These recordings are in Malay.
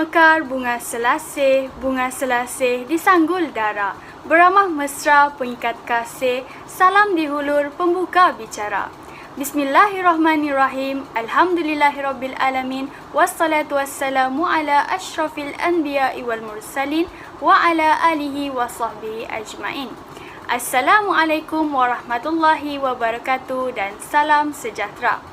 Mekar bunga selasih disanggul dara. Beramah mesra pengikat kasih, salam di hulur pembuka bicara. Bismillahirrahmanirrahim. Alhamdulillahirabbil alamin. Wassalatu wassalamu ala asyrafil anbiya'i wal mursalin wa ala alihi wa sahbihi ajmain. Assalamualaikum warahmatullahi wabarakatuh dan salam sejahtera.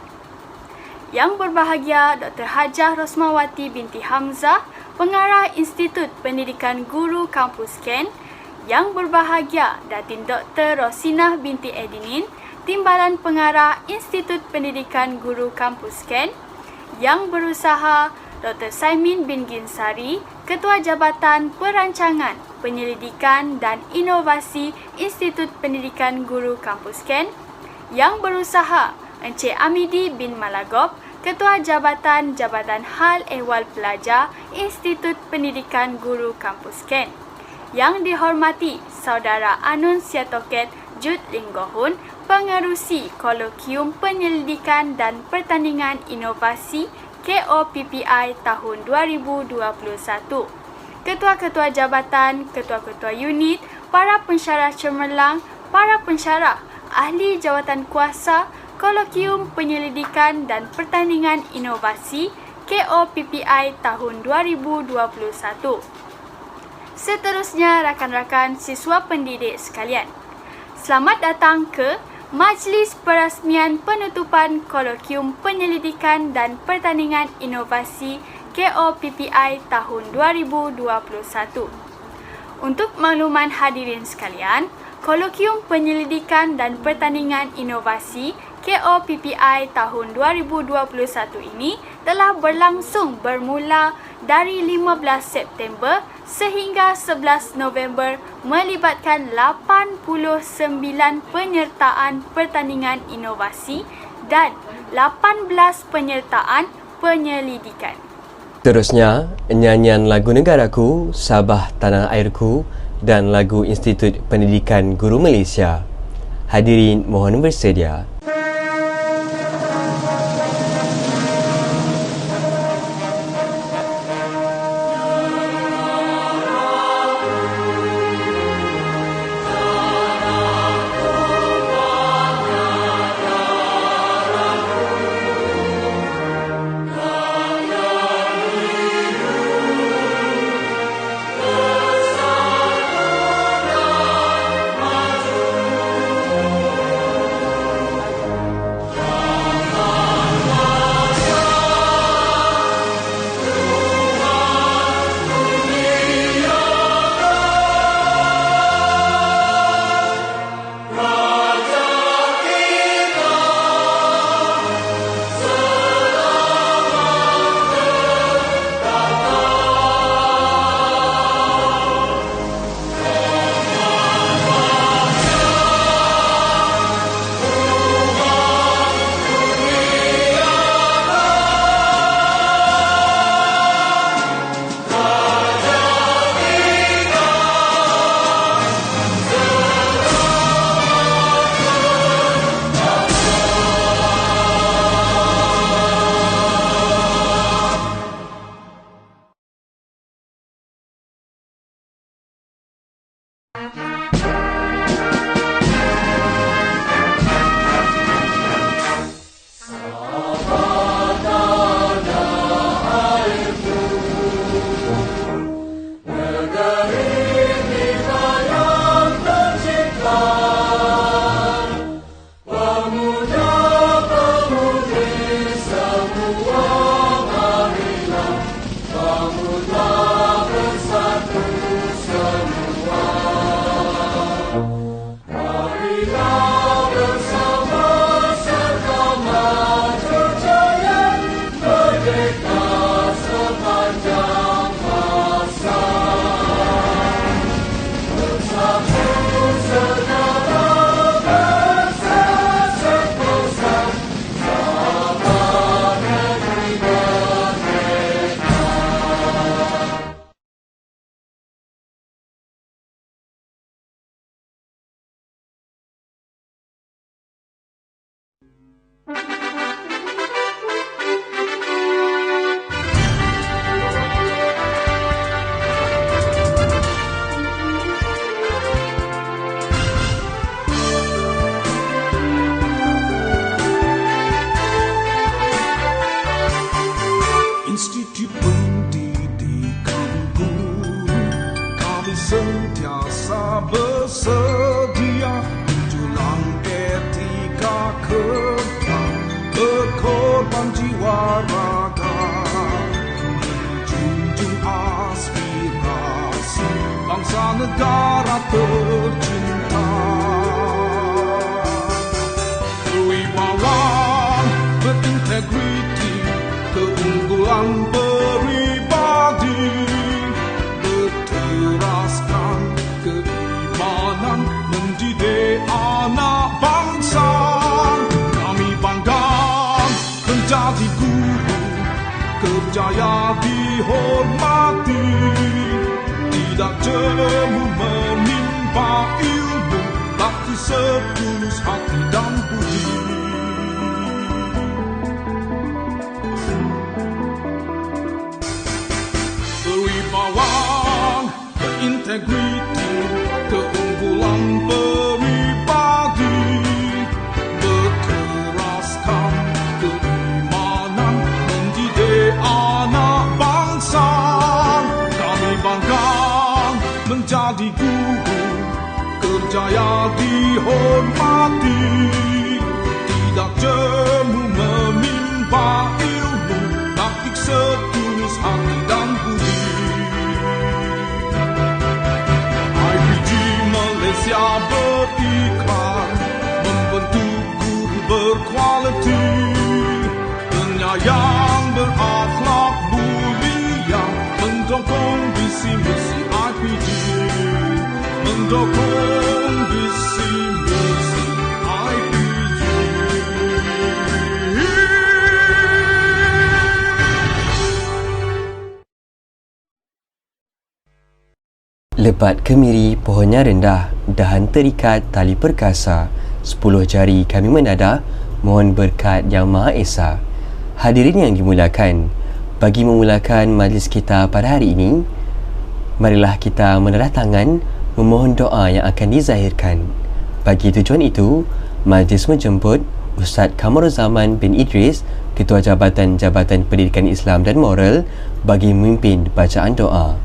Yang berbahagia Dr. Hajah Rosmawati binti Hamzah, Pengarah Institut Pendidikan Guru Kampus Ken. Yang berbahagia Datin Dr. Rosinah binti Edinin, Timbalan Pengarah Institut Pendidikan Guru Kampus Ken. Yang berusaha Dr. Saimin bin Ginsari, Ketua Jabatan Perancangan, Penyelidikan dan Inovasi Institut Pendidikan Guru Kampus Ken. Yang berusaha Encik Amidi bin Malagop, Ketua Jabatan Hal Ehwal Pelajar Institut Pendidikan Guru Kampus Ken. Yang dihormati Saudara Anun Siatoket Jud Linggohun, Pengerusi Kolokium Penyelidikan dan Pertandingan Inovasi KOPPI tahun 2021. Ketua-ketua jabatan, ketua-ketua unit, para pensyarah cemerlang, para pensyarah, ahli jawatan kuasa, Kolokium Penyelidikan dan Pertandingan Inovasi KOPPI tahun 2021. Seterusnya, rakan-rakan siswa pendidik sekalian, selamat datang ke Majlis Perasmian Penutupan Kolokium Penyelidikan dan Pertandingan Inovasi KOPPI tahun 2021. Untuk makluman hadirin sekalian, Kolokium Penyelidikan dan Pertandingan Inovasi KOPPI tahun 2021 ini telah berlangsung bermula dari 15 September sehingga 11 November, melibatkan 89 penyertaan pertandingan inovasi dan 18 penyertaan penyelidikan. Terusnya, nyanyian lagu Negaraku, Sabah Tanah Airku dan lagu Institut Pendidikan Guru Malaysia. Hadirin mohon bersedia. jiwa raga, menjunjung aspirasi bangsa negara tercinta. Kewibawaan berintegriti, keunggulan peribadi, berteraskan keimanan, mendidik anak bangsa. Kami bangga menjadi guru, kerjaya dihormati, tidak jemu menimpa ilmu, bakti setulus hati dan budi. Kewibawaan berintegriti, keunggulan peribadi, berteraskan keimanan, mendidik anak bangsa. Kami bangga menjadi guru, kerjaya dihormati, tidak jemu menimpa ilmu, bakti setulus hati dan budi. IPG Malaysia berikrar membentuk guru berkualiti, penyayang berakhlak mulia, mendukung visi misi IPG, mendukung visi misi IPG. Lebat kemiri, pohonnya rendah, dahan terikat, tali perkasa, 10 jari kami menadah, mohon berkat Yang Maha Esa. Hadirin yang dimuliakan, bagi memulakan majlis kita pada hari ini, marilah kita menadah tangan memohon doa yang akan dizahirkan. Bagi tujuan itu, majlis menjemput Ustaz Kamaruzzaman bin Idris, Ketua Jabatan Pendidikan Islam dan Moral, bagi memimpin bacaan doa.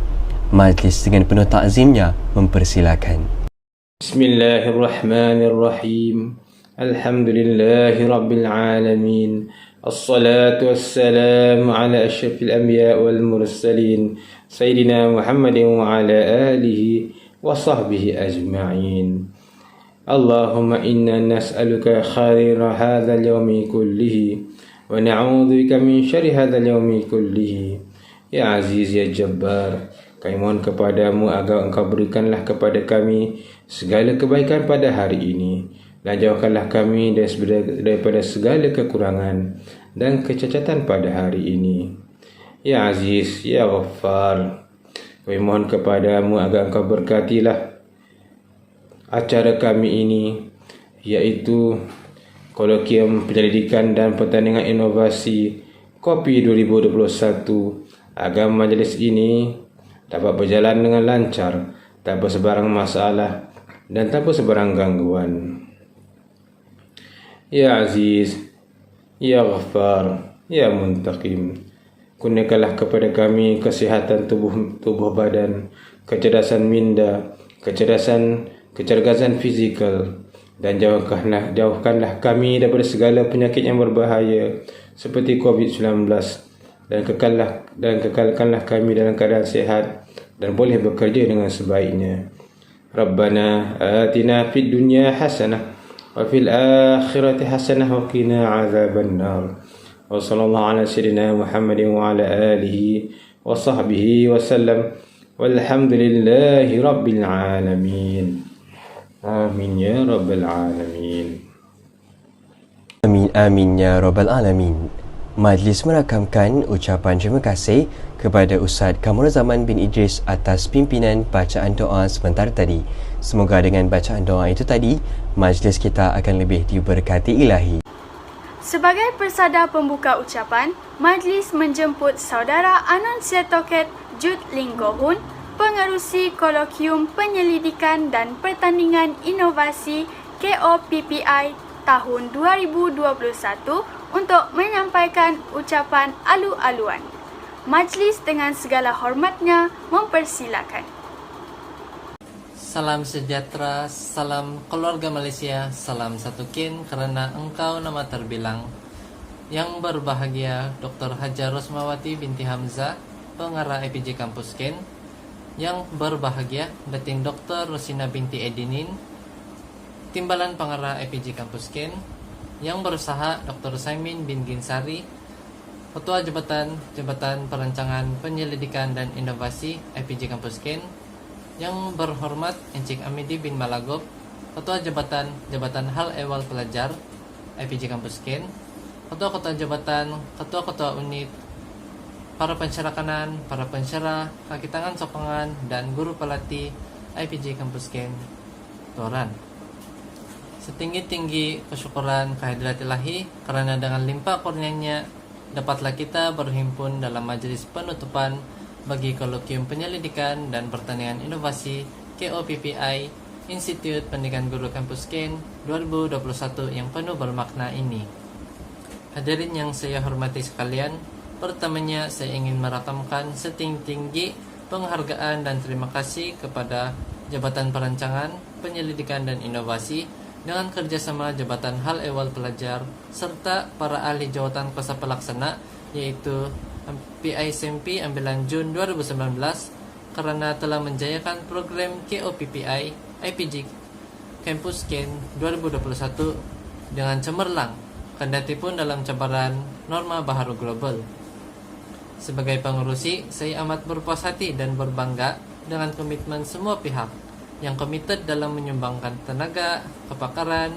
Majlis dengan penuh takzimnya mempersilakan. Bismillahirrahmanirrahim. Alhamdulillahi Rabbil Alamin. Assalatu wassalamu ala ashrafil anbiya wal mursalin, Sayyidina Muhammadin wa ala alihi wa sahbihi ajma'in. Allahumma inna nas'aluka khaira hadzal yawmi kullihi wa na'udzu bika min syarri hadzal yawmi kullihi. Ya Aziz ya Jabbar, kami mohon kepadamu agar engkau berikanlah kepada kami segala kebaikan pada hari ini, dan jauhkanlah kami daripada segala kekurangan dan kecacatan pada hari ini. Ya Aziz, Ya Ghaffar, kami mohon kepadamu agar engkau berkatilah acara kami ini, iaitu Kolokium Penyelidikan dan Pertandingan Inovasi Kopi 2021, agar majlis ini dapat berjalan dengan lancar, tanpa sebarang masalah dan tanpa sebarang gangguan. Ya Aziz, Ya Ghaffar, Ya Muntaqim, kurniakanlah kepada kami kesihatan tubuh badan, kecerdasan minda, kecerdasan fizikal, dan jauhkanlah kami daripada segala penyakit yang berbahaya seperti COVID-19, dan kekalkanlah kami dalam keadaan sihat dan boleh bekerja dengan sebaiknya. Rabbana atina fid dunya hasanah wa fil akhirati hasanah wa qina azaban nar. Wa sallallahu ala sayyidina Muhammadin wa ala alihi wa sahbihi wa sallam. Walhamdulillahi rabbil alamin. Amin ya rabbal alamin. Amin amin ya rabbal alamin. Majlis merakamkan ucapan terima kasih kepada Ustaz Kamaruzzaman bin Idris atas pimpinan bacaan doa sebentar tadi. Semoga dengan bacaan doa itu tadi, majlis kita akan lebih diberkati ilahi. Sebagai persada pembuka ucapan, majlis menjemput Saudara Anunciator Ket Jud Linggohun, Pengerusi Kolokium Penyelidikan dan Pertandingan Inovasi KOPPI tahun 2021 untuk menyampaikan ucapan alu-aluan. Majlis dengan segala hormatnya mempersilakan. Salam sejahtera, salam keluarga Malaysia, salam satu kin kerana engkau nama terbilang. Yang berbahagia Dr. Hajar Rosmawati binti Hamzah, pengarah IPJ Kampus Ken. Yang berbahagia Datin Dr. Rosina binti Edinin, Timbalan Pengarah IPJ Kampus Ken. Yang berusaha Dr. Saimin bin Ginsari, Ketua Jabatan Perancangan Penyelidikan dan Inovasi IPJ Kampus Ken. Yang berhormat Encik Amidi bin Malagop, Ketua Jabatan Hal Ehwal Pelajar IPJ Kampus Ken. Ketua-ketua jabatan, ketua-ketua unit, para pensyarah kanan, para pensyarah, kaki tangan sokongan, dan guru pelatih IPJ Kampus Ken Toran. Setinggi-tinggi kesyukuran kehadirat ilahi, karena dengan limpah kurnianya dapatlah kita berhimpun dalam majelis penutupan bagi kolokium penyelidikan dan pertanian inovasi KOPPI Institut Pendidikan Guru Kampus Ken 2021 yang penuh bermakna ini. Hadirin yang saya hormati sekalian, pertamanya saya ingin merakamkan setinggi-tinggi penghargaan dan terima kasih kepada Jabatan Perancangan, Penyelidikan dan Inovasi dengan kerjasama Jabatan Hal Ehwal Pelajar serta para ahli jawatan kuasa pelaksana yaitu PISMP ambilan Jun 2019 karena telah menjayakan program KOPPI IPJ Kampus Ken 2021 dengan cemerlang, kendati pun dalam cabaran norma baharu global. Sebagai pengurusi, saya amat berpuas hati dan berbangga dengan komitmen semua pihak yang komited dalam menyumbangkan tenaga, kepakaran,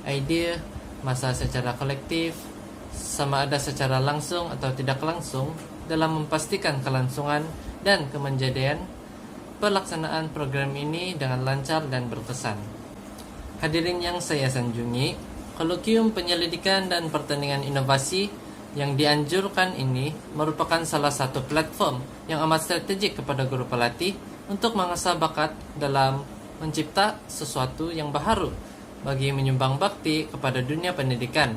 ide, masa secara kolektif, sama ada secara langsung atau tidak langsung dalam memastikan kelangsungan dan kemenjadian pelaksanaan program ini dengan lancar dan berkesan. Hadirin yang saya sanjungi, Kolokium Penyelidikan dan Pertandingan Inovasi yang dianjurkan ini merupakan salah satu platform yang amat strategik kepada guru pelatih untuk mengasah bakat dalam mencipta sesuatu yang baharu bagi menyumbang bakti kepada dunia pendidikan.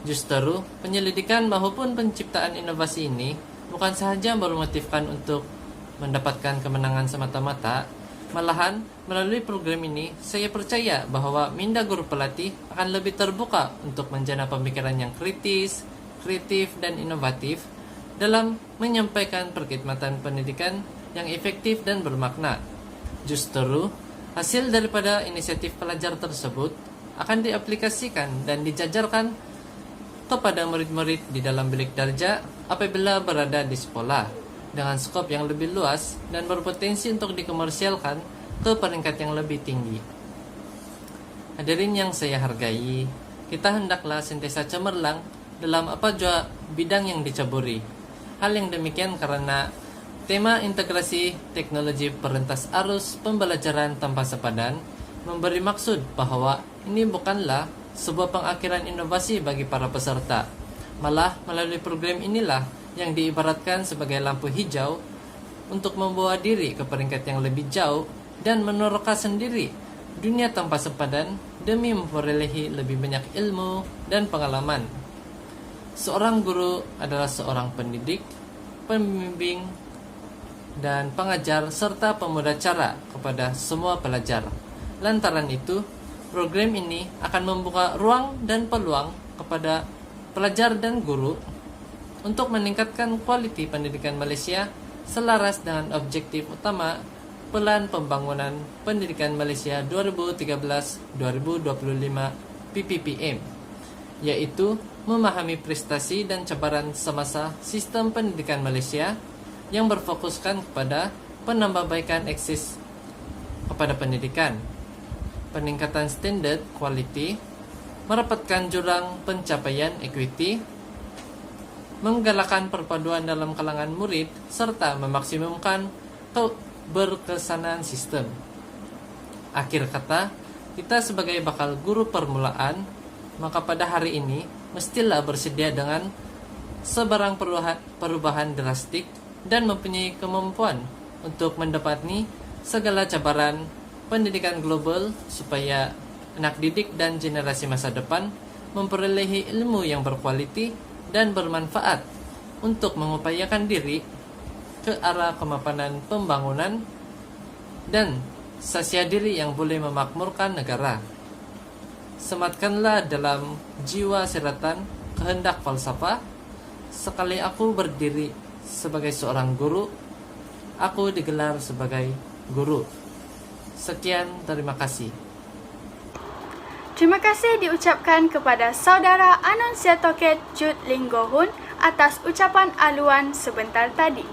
Justru, penyelidikan maupun penciptaan inovasi ini bukan sahaja bermotifkan untuk mendapatkan kemenangan semata-mata, malahan, melalui program ini, saya percaya bahwa minda guru pelatih akan lebih terbuka untuk menjana pemikiran yang kritis, kreatif, dan inovatif dalam menyampaikan perkhidmatan pendidikan yang efektif dan bermakna. Justru, hasil daripada inisiatif pelajar tersebut akan diaplikasikan dan dijajarkan kepada murid-murid di dalam bilik darjah apabila berada di sekolah dengan skop yang lebih luas dan berpotensi untuk dikomersialkan ke peringkat yang lebih tinggi. Hadirin yang saya hargai, kita hendaklah sentiasa cemerlang dalam apa jua bidang yang dicaburi. Hal yang demikian karena tema integrasi teknologi perentas arus pembelajaran tanpa sepadan memberi maksud bahwa ini bukanlah sebuah pengakhiran inovasi bagi para peserta. Malah melalui program inilah yang diibaratkan sebagai lampu hijau untuk membawa diri ke peringkat yang lebih jauh dan meneroka sendiri dunia tanpa sepadan demi memperolehi lebih banyak ilmu dan pengalaman. Seorang guru adalah seorang pendidik, pembimbing, dan pengajar serta pemuda cara kepada semua pelajar. Lantaran itu, program ini akan membuka ruang dan peluang kepada pelajar dan guru untuk meningkatkan kualiti pendidikan Malaysia selaras dengan objektif utama Pelan Pembangunan Pendidikan Malaysia 2013-2025 PPPM, yaitu memahami prestasi dan cabaran semasa sistem pendidikan Malaysia yang berfokuskan kepada penambahbaikan akses kepada pendidikan, peningkatan standard quality, merapatkan jurang pencapaian equity, menggalakkan perpaduan dalam kalangan murid, serta memaksimumkan berkesanan sistem. Akhir kata, kita sebagai bakal guru permulaan, maka pada hari ini mestilah bersedia dengan sebarang perubahan drastik dan mempunyai kemampuan untuk mendapati segala cabaran pendidikan global supaya anak didik dan generasi masa depan memperolehi ilmu yang berkualiti dan bermanfaat untuk mengupayakan diri ke arah kemapanan pembangunan dan sasia diri yang boleh memakmurkan negara. Sematkanlah dalam jiwa seratan kehendak falsafah. Sekali aku berdiri sebagai seorang guru, aku digelar sebagai guru. Sekian, terima kasih. Terima kasih diucapkan kepada Saudara Anunciator Ket Jude Linggohun atas ucapan aluan sebentar tadi.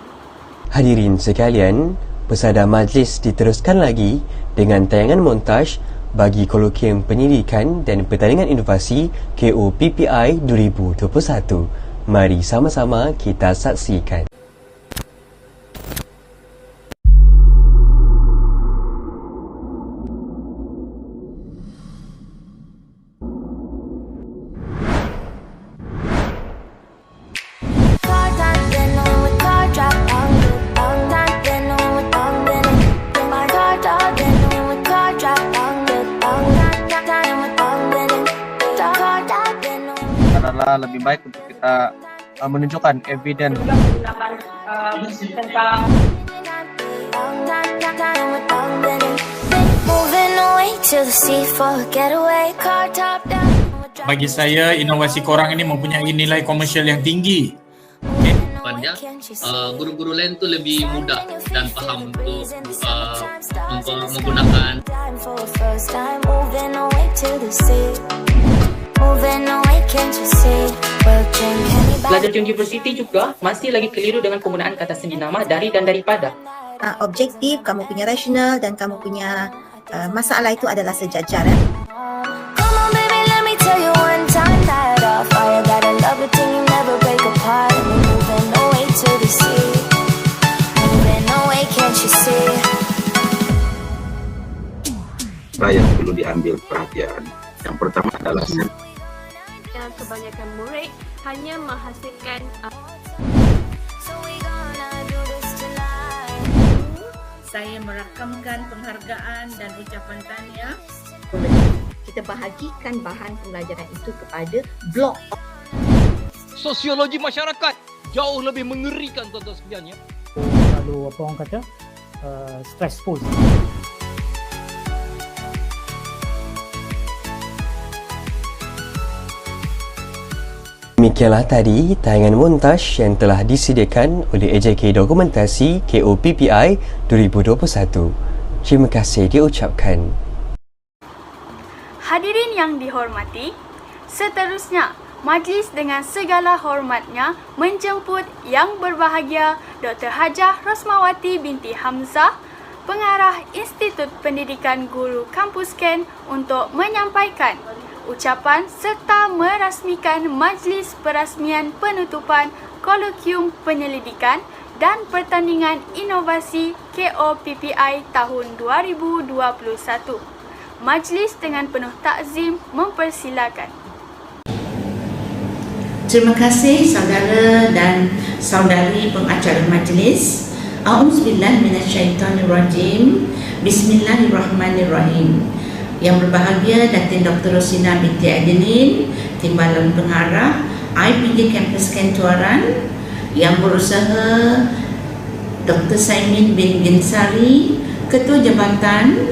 Hadirin sekalian, pesada majlis diteruskan lagi dengan tayangan montaj bagi Kolokium Penyelidikan dan Pertandingan Inovasi KOPPI 2021. Mari sama-sama kita saksikan. adalah lebih baik untuk kita menunjukkan evidence. Bagi saya, inovasi korang ini mempunyai nilai komersial yang tinggi. Depannya, guru-guru lain tu lebih mudah dan faham untuk menggunakan. Pelajar universiti juga masih lagi keliru dengan penggunaan kata sendi nama dari dan daripada. Objektif, kamu punya rasional dan kamu punya masalah itu adalah sejajar. Yang perlu diambil perhatian. Yang pertama adalah kebanyakan murid hanya menghasilkan saya merakamkan penghargaan dan ucapan tahniah. Kita bahagikan bahan pembelajaran itu kepada blok. Sosiologi masyarakat jauh lebih mengerikan tuan-tuan sekalian ya. Lalu apa orang kata stressful. Demikianlah tadi tayangan montaj yang telah disediakan oleh AJK Dokumentasi KOPPI 2021. Terima kasih diucapkan. Hadirin yang dihormati, seterusnya majlis dengan segala hormatnya menjemput yang berbahagia Dr. Hajah Rosmawati binti Hamzah, Pengarah Institut Pendidikan Guru Kampus Ken untuk menyampaikan ucapan serta merasmikan majlis perasmian penutupan Kolokium Penyelidikan dan Pertandingan Inovasi KOPPI tahun 2021. Majlis dengan penuh takzim mempersilakan. Terima kasih saudara dan saudari pengacara majlis. A'udzubillah minasyaitonirrajim. Bismillahirrahmanirrahim. Yang berbahagia Datin Dr. Rosina binti Adeline, Timbalan Pengarah IPD Kampus Kentuaran, yang berusaha Dr. Saimin bin Ginsari, Ketua Jabatan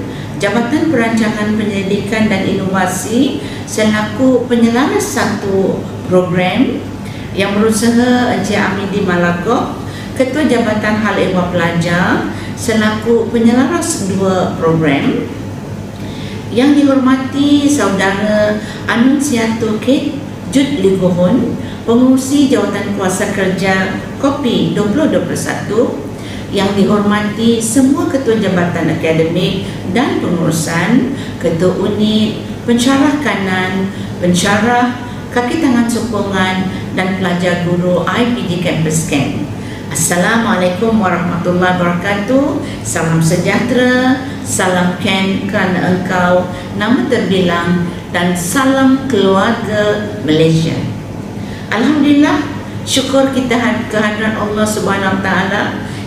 Perancangan Penyelidikan dan Inovasi selaku penyelaras satu program, yang berusaha Encik Amidi Malagok, Ketua Jabatan Hal Ehwal Pelajar selaku penyelaras dua program. Yang dihormati Saudara Anunciator Ket Jude Linggohun, Pengurusi Jawatan Kuasa Kerja KOPI 2021. Yang dihormati semua Ketua Jabatan Akademik dan Pengurusan, Ketua Unit, Pensyarah Kanan, Pensyarah, Kaki Tangan Sokongan dan Pelajar Guru IPD Kampus Ken. Assalamualaikum warahmatullahi wabarakatuh. Salam sejahtera, salam Ken kerana engkau, nama terbilang, dan salam keluarga Malaysia. Alhamdulillah, syukur kita kehadiran Allah Subhanahu Wa Taala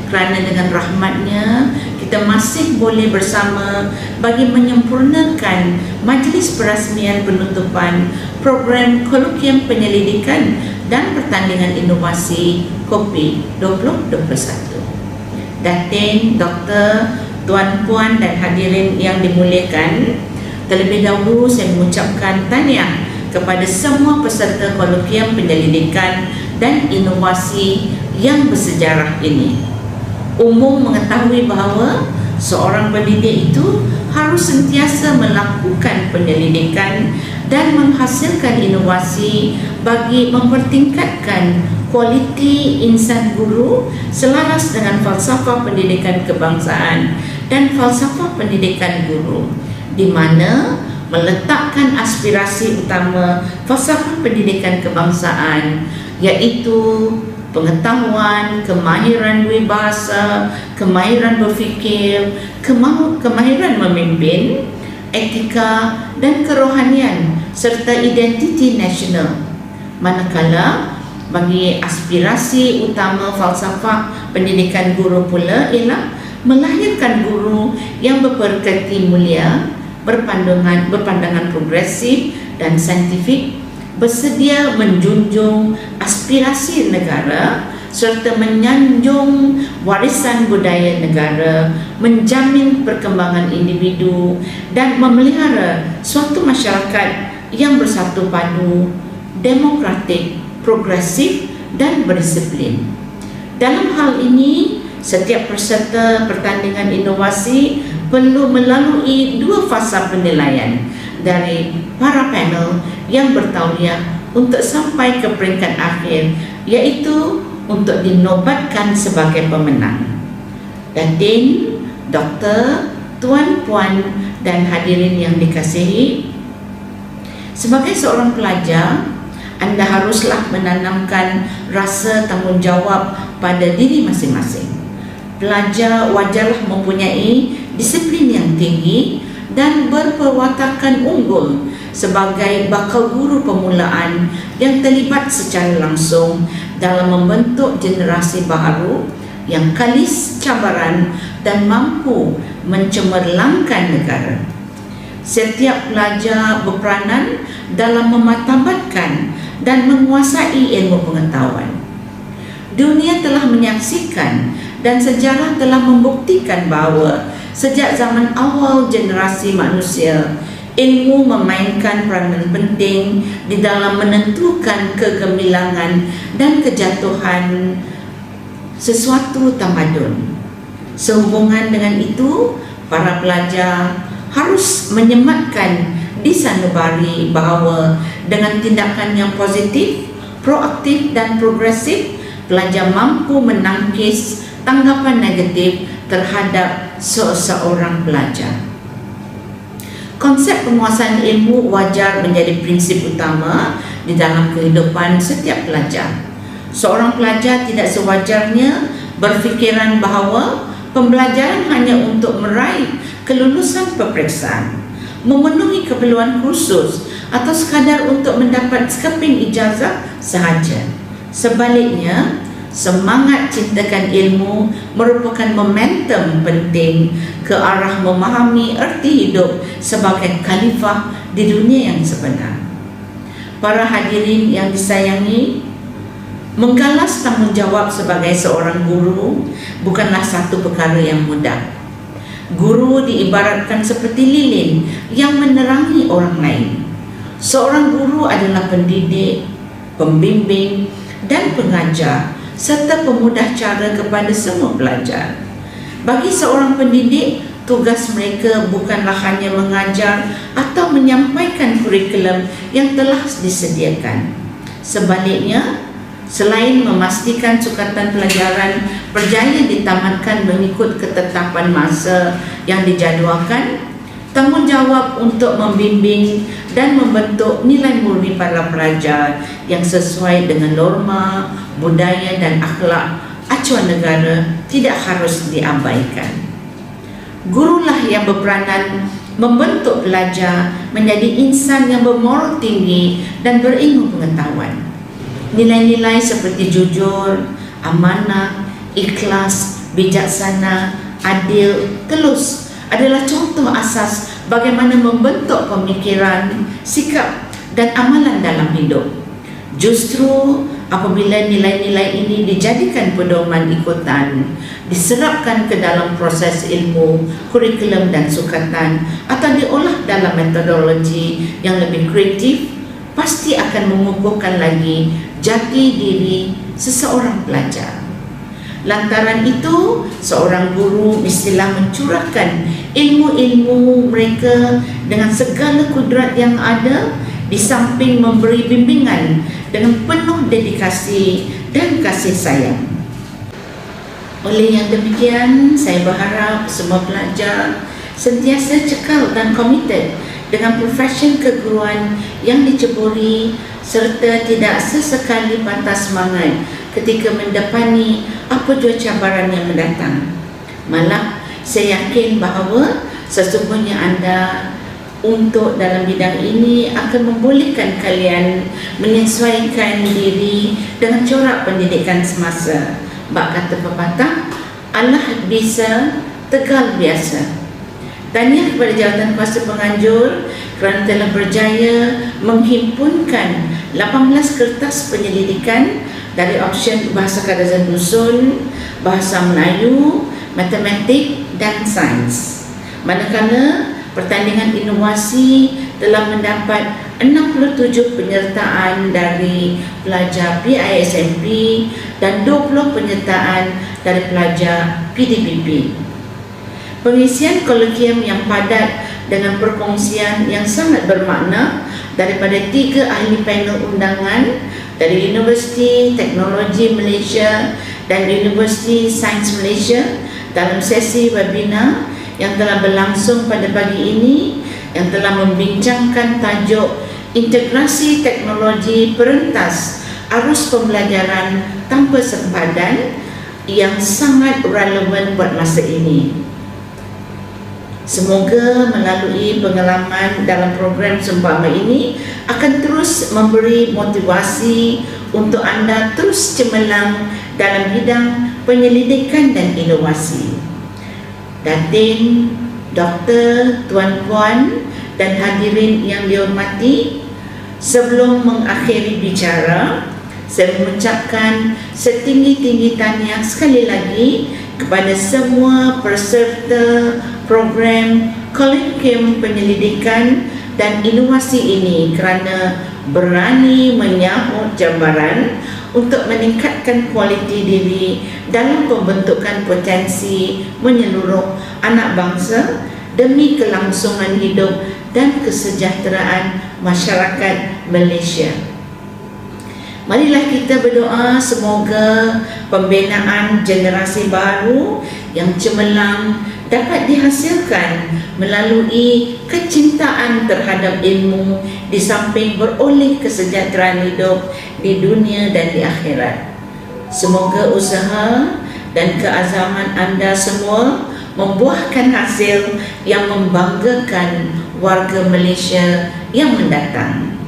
kerana dengan rahmatnya kita masih boleh bersama bagi menyempurnakan majlis perasmian penutupan program Kolokium Penyelidikan dan Pertandingan Inovasi KOPI 2021. Datin, Doktor, Tuan-Puan dan hadirin yang dimuliakan, terlebih dahulu saya mengucapkan tahniah kepada semua peserta kolokium penyelidikan dan inovasi yang bersejarah ini. Umum mengetahui bahawa seorang pendidik itu harus sentiasa melakukan penyelidikan dan menghasilkan inovasi bagi mempertingkatkan kualiti insan guru selaras dengan falsafah pendidikan kebangsaan dan falsafah pendidikan guru, di mana meletakkan aspirasi utama falsafah pendidikan kebangsaan iaitu pengetahuan, kemahiran bahasa, kemahiran berfikir, kemahiran memimpin, etika dan kerohanian serta identiti nasional. Manakala bagi aspirasi utama falsafah pendidikan guru pula ialah melahirkan guru yang berperkati mulia, berpandangan progresif dan saintifik, bersedia menjunjung aspirasi negara serta menyanjung warisan budaya negara, menjamin perkembangan individu dan memelihara suatu masyarakat yang bersatu padu, demokratik, progresif dan berdisiplin. Dalam hal ini, setiap peserta pertandingan inovasi perlu melalui 2 fasa penilaian dari para panel yang bertauliah untuk sampai ke peringkat akhir, iaitu untuk dinobatkan sebagai pemenang. Datin, Doktor, Tuan, Puan dan hadirin yang dikasihi, sebagai seorang pelajar, anda haruslah menanamkan rasa tanggungjawab pada diri masing-masing. Pelajar wajarlah mempunyai disiplin yang tinggi dan berperwatakan unggul sebagai bakal guru permulaan yang terlibat secara langsung dalam membentuk generasi baharu yang kalis cabaran dan mampu mencemerlangkan negara. Setiap pelajar berperanan dalam memartabatkan dan menguasai ilmu pengetahuan. Dunia telah menyaksikan dan sejarah telah membuktikan bahawa sejak zaman awal generasi manusia, ilmu memainkan peranan penting di dalam menentukan kegemilangan dan kejatuhan sesuatu tamadun. Sehubungan dengan itu, para pelajar harus menyematkan di sanubari bahawa dengan tindakan yang positif, proaktif dan progresif, pelajar mampu menangkis tanggapan negatif terhadap seseorang pelajar. Konsep penguasaan ilmu wajar menjadi prinsip utama di dalam kehidupan setiap pelajar. Seorang pelajar tidak sewajarnya berfikiran bahawa pembelajaran hanya untuk meraih kelulusan peperiksaan, memenuhi keperluan khusus atau sekadar untuk mendapat sekeping ijazah sahaja. Sebaliknya, semangat cintakan ilmu merupakan momentum penting ke arah memahami erti hidup sebagai khalifah di dunia yang sebenar. Para hadirin yang disayangi, menggalas tanggungjawab sebagai seorang guru bukanlah satu perkara yang mudah. Guru diibaratkan seperti lilin yang menerangi orang lain. Seorang guru adalah pendidik, pembimbing dan pengajar serta pemudah cara kepada semua pelajar. Bagi seorang pendidik, tugas mereka bukanlah hanya mengajar atau menyampaikan kurikulum yang telah disediakan. Sebaliknya, selain memastikan sukatan pelajaran berjaya ditamatkan mengikut ketetapan masa yang dijadualkan, tanggungjawab untuk membimbing dan membentuk nilai murni para pelajar yang sesuai dengan norma, budaya dan akhlak acuan negara tidak harus diabaikan. Gurulah yang berperanan membentuk pelajar menjadi insan yang bermoral tinggi dan berilmu pengetahuan. Nilai-nilai seperti jujur, amanah, ikhlas, bijaksana, adil, telus adalah contoh asas bagaimana membentuk pemikiran, sikap dan amalan dalam hidup. Justru apabila nilai-nilai ini dijadikan pedoman ikutan, diserapkan ke dalam proses ilmu, kurikulum dan sukatan atau diolah dalam metodologi yang lebih kreatif, pasti akan mengukuhkan lagi jati diri seseorang pelajar. Lantaran itu, seorang guru mestilah mencurahkan ilmu-ilmu mereka dengan segala kudrat yang ada, di samping memberi bimbingan dengan penuh dedikasi dan kasih sayang. Oleh yang demikian, saya berharap semua pelajar sentiasa cekal dan komited dengan profesi keguruan yang diceburi serta tidak sesekali patah semangat ketika mendepani apa jua cabaran yang mendatang. Malah, saya yakin bahawa sesungguhnya anda untuk dalam bidang ini akan membolehkan kalian menyesuaikan diri dengan corak pendidikan semasa. Bak kata pepatah, Allah bisa, tegal biasa. Tahniah kepada jawatan kuasa penganjur kerana telah berjaya menghimpunkan 18 kertas penyelidikan dari option bahasa Kadazan Dusun, bahasa Melayu, matematik dan sains. Manakala pertandingan inovasi telah mendapat 67 penyertaan dari pelajar PISMP dan 20 penyertaan dari pelajar PDPP. Pengisian kolokium yang padat dengan perkongsian yang sangat bermakna daripada 3 ahli panel undangan dari Universiti Teknologi Malaysia dan Universiti Sains Malaysia dalam sesi webinar yang telah berlangsung pada pagi ini, yang telah membincangkan tajuk integrasi teknologi perentas arus pembelajaran tanpa sempadan yang sangat relevan buat masa ini. Semoga melalui pengalaman dalam program sembama ini akan terus memberi motivasi untuk anda terus cemerlang dalam bidang penyelidikan dan inovasi. Datin, Doktor, Tuan-Puan dan hadirin yang dihormati, sebelum mengakhiri bicara, saya mengucapkan setinggi-tinggi tahniah sekali lagi kepada semua peserta program Kolokium Penyelidikan dan Inovasi ini kerana berani menyahut cabaran untuk meningkatkan kualiti diri dalam pembentukan potensi menyeluruh anak bangsa demi kelangsungan hidup dan kesejahteraan masyarakat Malaysia. Marilah kita berdoa semoga pembinaan generasi baru yang cemerlang dapat dihasilkan melalui kecintaan terhadap ilmu di samping beroleh kesejahteraan hidup di dunia dan di akhirat. Semoga usaha dan keazaman anda semua membuahkan hasil yang membanggakan warga Malaysia yang mendatang.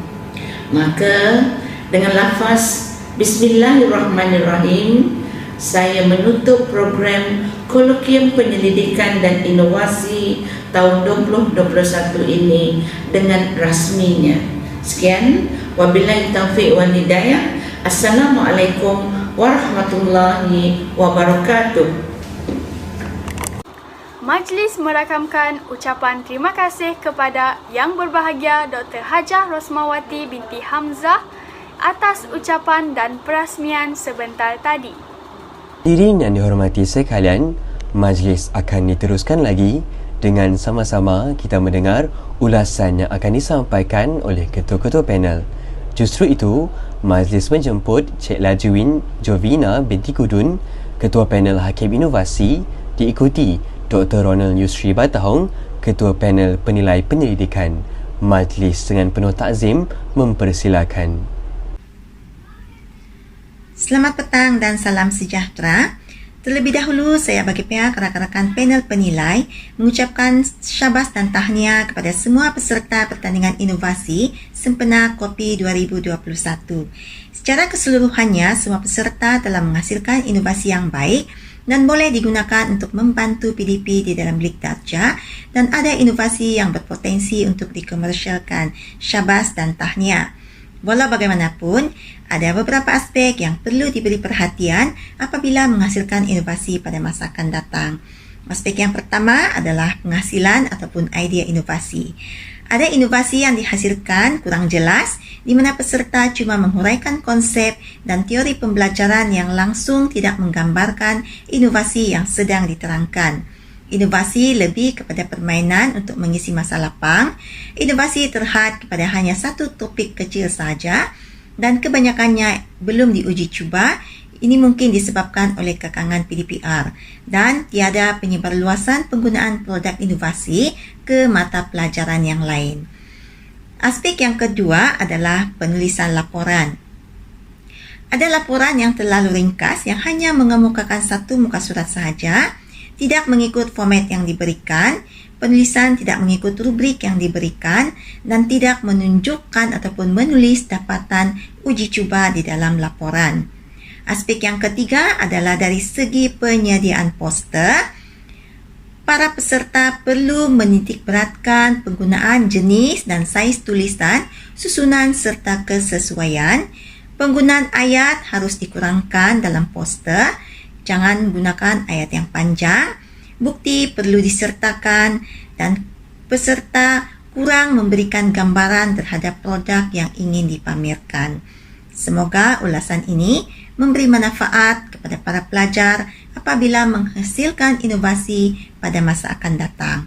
Maka dengan lafaz Bismillahirrahmanirrahim, saya menutup program Kolokium Penyelidikan dan Inovasi tahun 2021 ini dengan rasminya. Sekian, wabillahi taufiq wal hidayah. Assalamualaikum warahmatullahi wabarakatuh. Majlis merakamkan ucapan terima kasih kepada Yang Berbahagia Dr. Hajah Rosmawati binti Hamzah atas ucapan dan perasmian sebentar tadi. Hadirin yang dihormati sekalian, majlis akan diteruskan lagi dengan sama-sama kita mendengar ulasan yang akan disampaikan oleh ketua-ketua panel. Justru itu, majlis menjemput Cik Lajuin Jovina binti Kudun, Ketua Panel Hakim Inovasi, diikuti Dr. Ronald Yusri Batahong, Ketua Panel Penilai Penyelidikan. Majlis dengan penuh takzim mempersilakan. Selamat petang dan salam sejahtera. Terlebih dahulu, saya bagi pihak rakan-rakan panel penilai mengucapkan syabas dan tahniah kepada semua peserta pertandingan inovasi sempena KOPI 2021. Secara keseluruhannya, semua peserta telah menghasilkan inovasi yang baik dan boleh digunakan untuk membantu PDP di dalam bilik darjah dan ada inovasi yang berpotensi untuk dikomersialkan. Syabas dan tahniah. Walau bagaimanapun, ada beberapa aspek yang perlu diberi perhatian apabila menghasilkan inovasi pada masa akan datang. Aspek yang pertama adalah penghasilan ataupun idea inovasi. Ada inovasi yang dihasilkan kurang jelas di mana peserta cuma menghuraikan konsep dan teori pembelajaran yang langsung tidak menggambarkan inovasi yang sedang diterangkan. Inovasi lebih kepada permainan untuk mengisi masa lapang, inovasi terhad kepada hanya satu topik kecil saja dan kebanyakannya belum diuji cuba. Ini mungkin disebabkan oleh kekangan PDPR dan tiada penyebarluasan penggunaan produk inovasi ke mata pelajaran yang lain. Aspek yang kedua adalah penulisan laporan. Ada laporan yang terlalu ringkas yang hanya mengemukakan satu muka surat sahaja, tidak mengikut format yang diberikan, penulisan tidak mengikut rubrik yang diberikan, dan tidak menunjukkan ataupun menulis dapatan uji cuba di dalam laporan. Aspek yang ketiga adalah dari segi penyediaan poster. Para peserta perlu menitikberatkan penggunaan jenis dan saiz tulisan, susunan serta kesesuaian. Penggunaan ayat harus dikurangkan dalam poster. Jangan gunakan ayat yang panjang. Bukti perlu disertakan dan peserta kurang memberikan gambaran terhadap produk yang ingin dipamerkan. Semoga ulasan ini memberi manfaat kepada para pelajar apabila menghasilkan inovasi pada masa akan datang.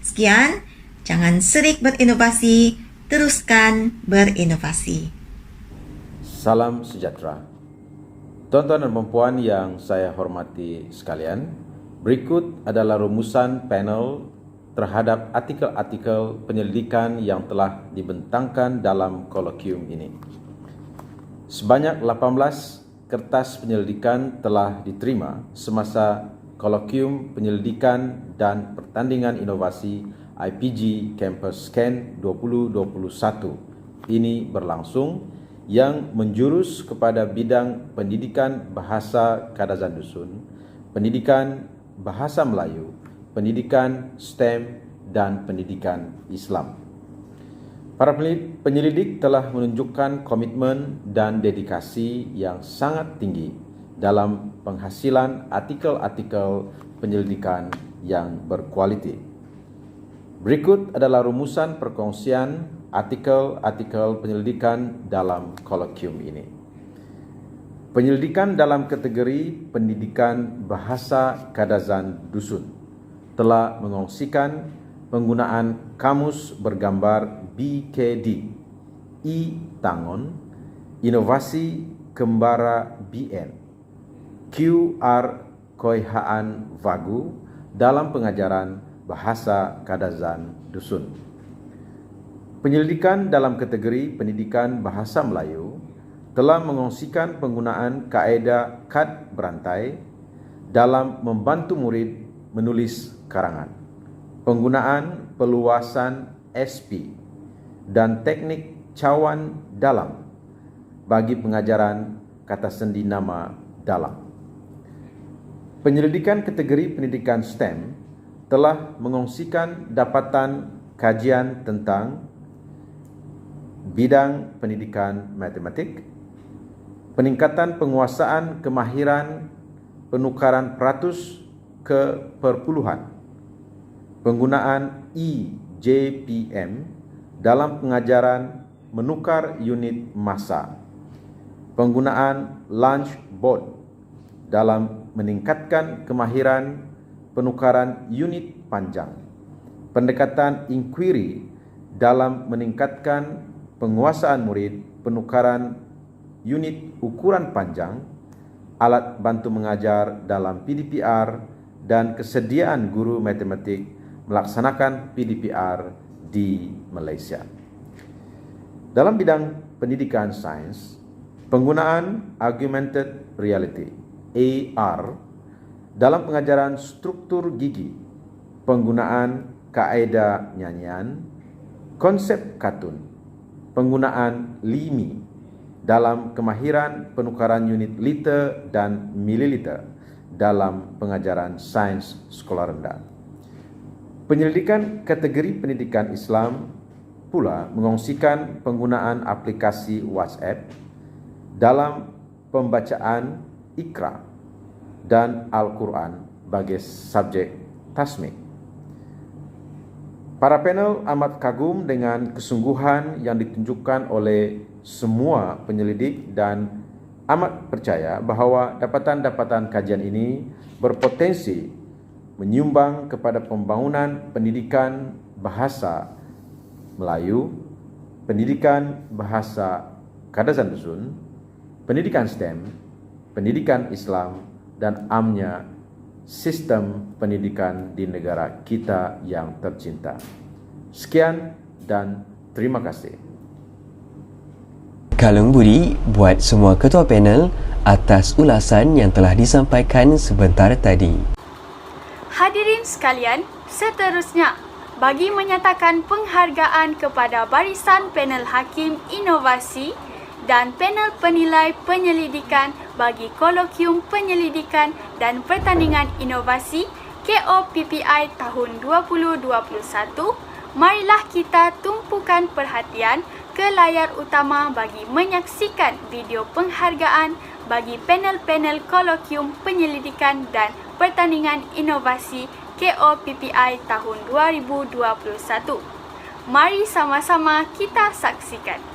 Sekian, jangan serik berinovasi, teruskan berinovasi. Salam sejahtera. Tuan-tuan dan puan yang saya hormati sekalian, berikut adalah rumusan panel terhadap artikel-artikel penyelidikan yang telah dibentangkan dalam kolokium ini. Sebanyak 18 kertas penyelidikan telah diterima semasa kolokium penyelidikan dan pertandingan inovasi IPG Campus Scan 2021 ini berlangsung yang menjurus kepada bidang pendidikan bahasa Kadazan Dusun, pendidikan bahasa Melayu, pendidikan STEM dan pendidikan Islam. Para penyelidik telah menunjukkan komitmen dan dedikasi yang sangat tinggi dalam penghasilan artikel-artikel penyelidikan yang berkualiti. Berikut adalah rumusan perkongsian artikel-artikel penyelidikan dalam kolokium ini. Penyelidikan dalam kategori pendidikan bahasa Kadazan Dusun telah mengongsikan penggunaan kamus bergambar BKD, Tangon, Inovasi Kembara BN, QR Koihaan Vagu dalam pengajaran bahasa Kadazan Dusun. Penyelidikan dalam kategori pendidikan bahasa Melayu telah mengongsikan penggunaan kaedah kad berantai dalam membantu murid menulis karangan, penggunaan peluasan SP dan teknik cawan dalam bagi pengajaran kata sendi nama dalam. Penyelidikan kategori pendidikan STEM telah mengongsikan dapatan kajian tentang bidang pendidikan matematik, peningkatan penguasaan kemahiran penukaran peratus ke perpuluhan, penggunaan EJPM dalam pengajaran menukar unit massa, penggunaan lunch board dalam meningkatkan kemahiran penukaran unit panjang, pendekatan inquiry dalam meningkatkan penguasaan murid penukaran unit ukuran panjang, alat bantu mengajar dalam PDPR dan kesediaan guru matematik melaksanakan PDPR di Malaysia. Dalam bidang pendidikan sains, penggunaan augmented reality AR dalam pengajaran struktur gigi, penggunaan kaedah nyanyian, konsep kartun, penggunaan LIMI dalam kemahiran penukaran unit liter dan mililiter dalam pengajaran sains sekolah rendah. Penyelidikan kategori pendidikan Islam pula mengongsikan penggunaan aplikasi WhatsApp dalam pembacaan Iqra dan Al-Quran bagi subjek tasmik. Para panel amat kagum dengan kesungguhan yang ditunjukkan oleh semua penyelidik dan amat percaya bahawa dapatan-dapatan kajian ini berpotensi menyumbang kepada pembangunan pendidikan bahasa Melayu, pendidikan bahasa Kadazan Dusun, pendidikan STEM, pendidikan Islam dan amnya sistem pendidikan di negara kita yang tercinta. Sekian dan terima kasih. Kalung budi buat semua ketua panel atas ulasan yang telah disampaikan sebentar tadi. Hadirin sekalian, seterusnya bagi menyatakan penghargaan kepada barisan panel hakim inovasi dan panel penilai penyelidikan bagi kolokium penyelidikan dan pertandingan inovasi KOPPI tahun 2021, marilah kita tumpukan perhatian ke layar utama bagi menyaksikan video penghargaan bagi panel-panel kolokium penyelidikan dan pertandingan inovasi KOPPI tahun 2021. Mari sama-sama kita saksikan.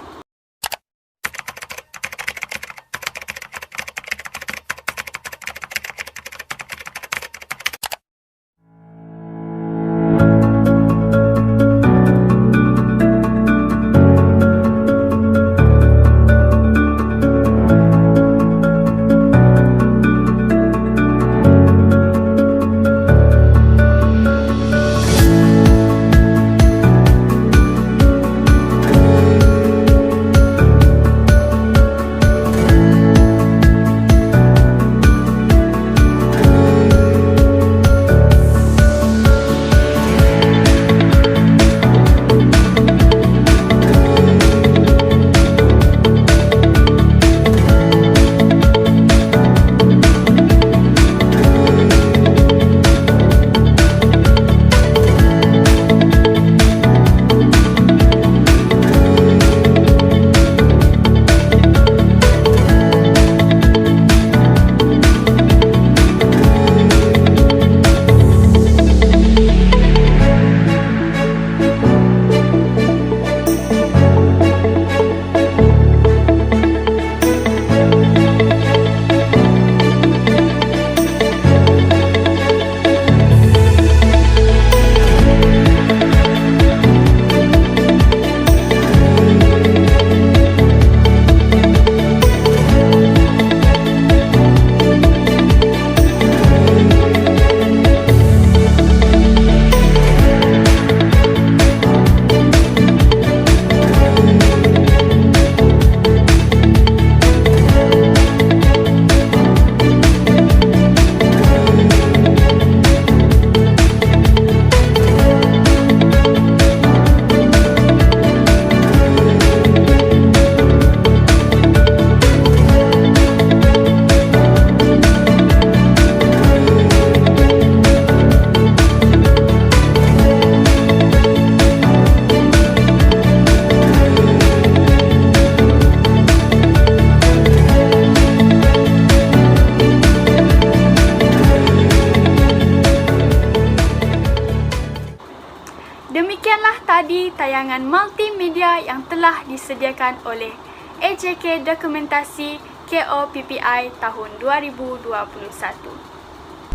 Demikianlah tadi tayangan multimedia yang telah disediakan oleh AJK Dokumentasi KOPPI tahun 2021.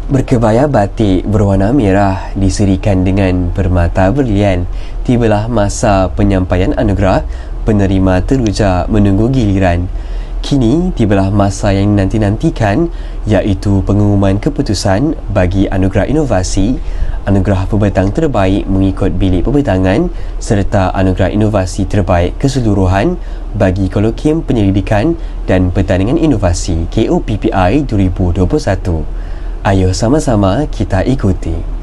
Berkebaya batik berwarna merah diserikan dengan permata berlian. Tibalah masa penyampaian anugerah penerima teruja menunggu giliran. Kini tibalah masa yang dinanti-nantikan, iaitu pengumuman keputusan bagi anugerah inovasi, anugerah pembentang terbaik mengikut bilik pembentangan serta anugerah inovasi terbaik keseluruhan bagi kolokium penyelidikan dan pertandingan inovasi KOPPI 2021. Ayo sama-sama kita ikuti.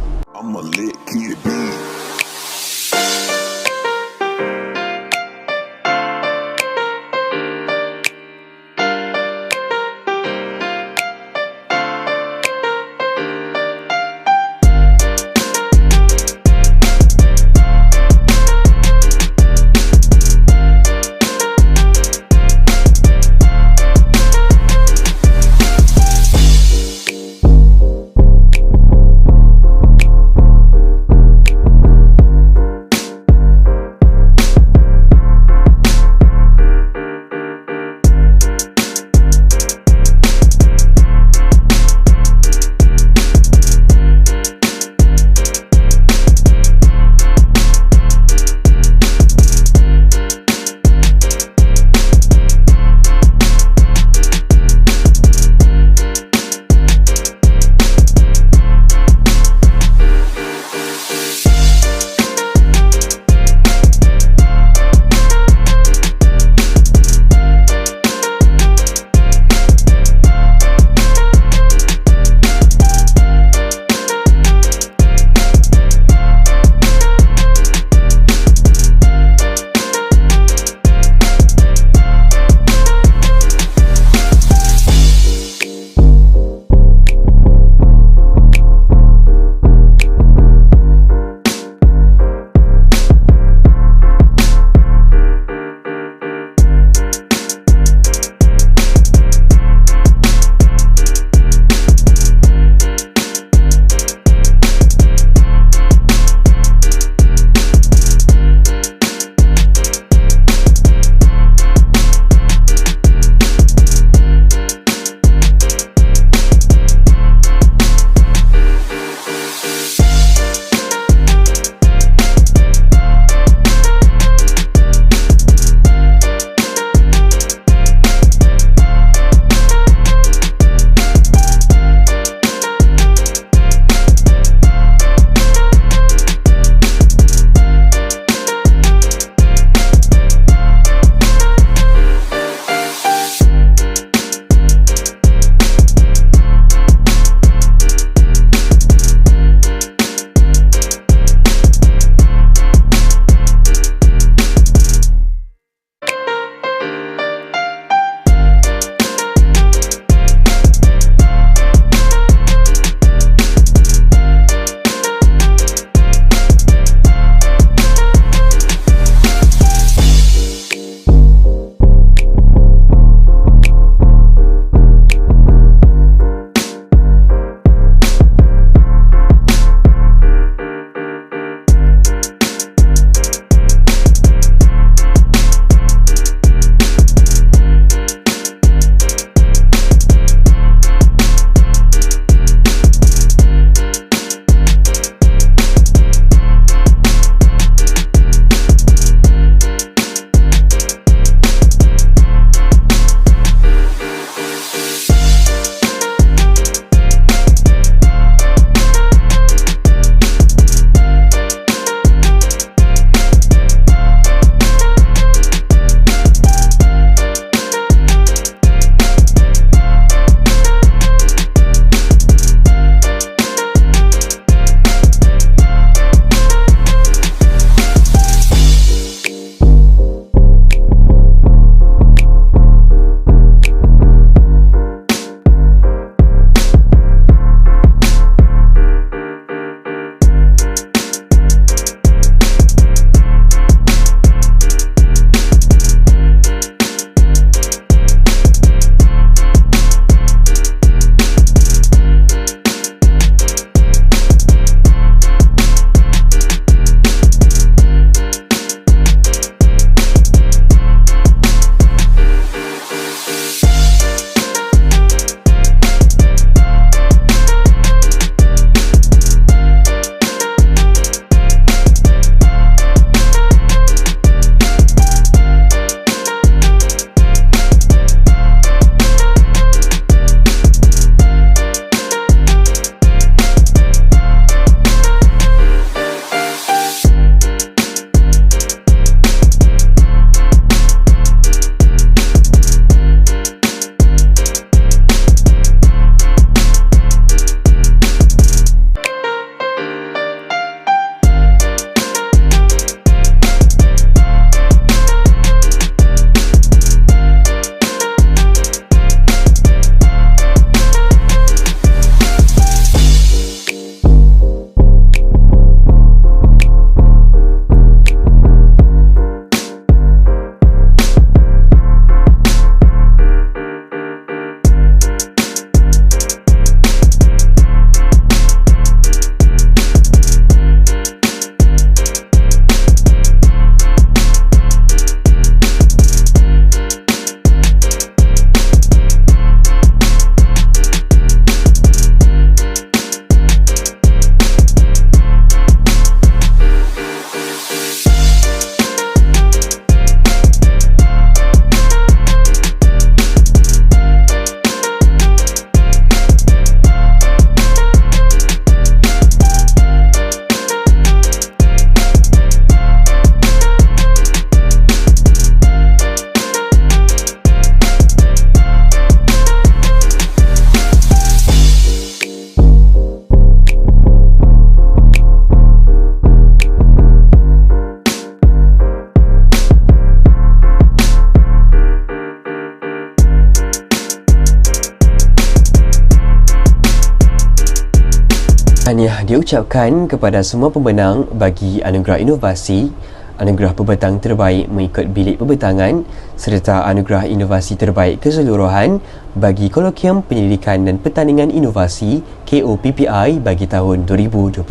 Tahniah diucapkan kepada semua pemenang bagi anugerah inovasi, anugerah pembentang terbaik mengikut bilik pembentangan serta anugerah inovasi terbaik keseluruhan bagi Kolokium Penyelidikan dan Pertandingan Inovasi KOPPI bagi tahun 2021.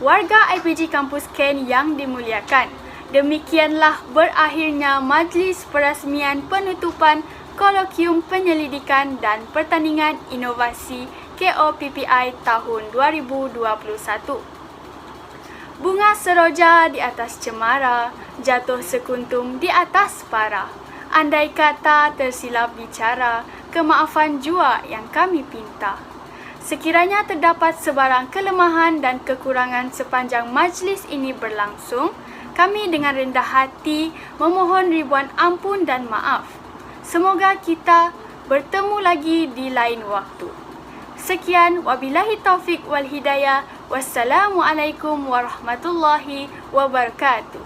Warga IPG Kampus Ken yang dimuliakan, demikianlah berakhirnya majlis perasmian penutupan Kolokium Penyelidikan dan Pertandingan Inovasi KOPPI tahun 2021. Bunga seroja di atas cemara, jatuh sekuntum di atas para. Andai kata tersilap bicara, kemaafan jua yang kami pinta. Sekiranya terdapat sebarang kelemahan dan kekurangan sepanjang majlis ini berlangsung, kami dengan rendah hati memohon ribuan ampun dan maaf. Semoga kita bertemu lagi di lain waktu. Sekian, wabillahi taufik wal hidayah. Wassalamualaikum warahmatullahi wabarakatuh.